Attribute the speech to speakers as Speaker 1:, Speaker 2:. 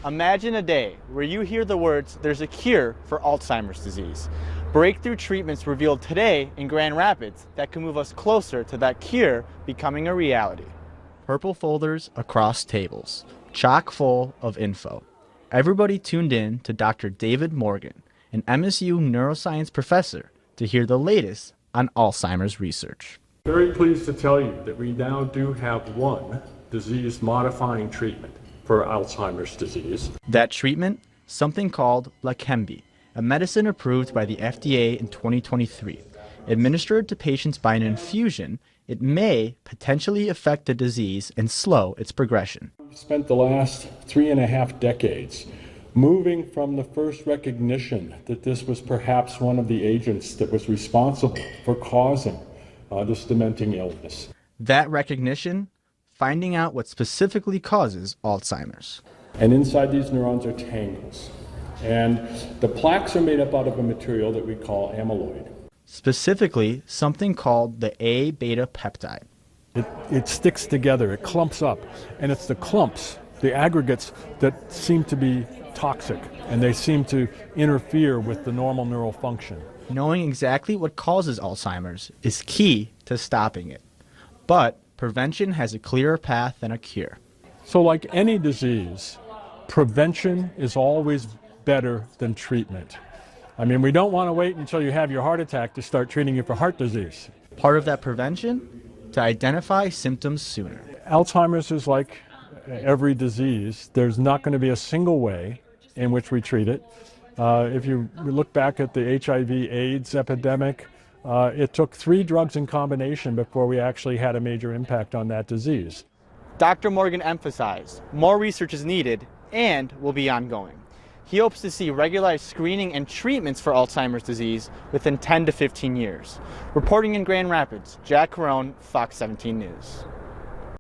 Speaker 1: Imagine a day where you hear the words, "There's a cure for Alzheimer's disease." Breakthrough treatments revealed today in Grand Rapids that can move us closer to that cure becoming a reality. Purple folders across tables, chock full of info. Everybody tuned in to Dr. David Morgan, an MSU neuroscience professor, to hear the latest on Alzheimer's research.
Speaker 2: Very pleased to tell you that we now do have one disease-modifying treatment for Alzheimer's disease.
Speaker 1: That treatment, something called Leqembi, a medicine approved by the FDA in 2023. Administered to patients by an infusion, it may potentially affect the disease and slow its progression.
Speaker 2: We've spent the last 3.5 decades moving from the first recognition that this was perhaps one of the agents that was responsible for causing this dementing illness.
Speaker 1: That recognition, finding out what specifically causes Alzheimer's.
Speaker 2: And inside these neurons are tangles. And the plaques are made up out of a material that we call amyloid.
Speaker 1: Specifically, something called the A-beta peptide.
Speaker 3: It sticks together, it clumps up, and it's the clumps, the aggregates, that seem to be toxic, and they seem to interfere with the normal neural function.
Speaker 1: Knowing exactly what causes Alzheimer's is key to stopping it. But prevention has a clearer path than a cure.
Speaker 3: So like any disease, prevention is always better than treatment. I mean, we don't want to wait until you have your heart attack to start treating you for heart disease.
Speaker 1: Part of that prevention? To identify symptoms sooner.
Speaker 3: Alzheimer's is like every disease. There's not going to be a single way in which we treat it. If you look back at the HIV/AIDS epidemic, it took 3 drugs in combination before we actually had a major impact on that disease.
Speaker 1: Dr. Morgan emphasized more research is needed and will be ongoing. He hopes to see regularized screening and treatments for Alzheimer's disease within 10 to 15 years. Reporting in Grand Rapids, Jack Carone, Fox 17 News.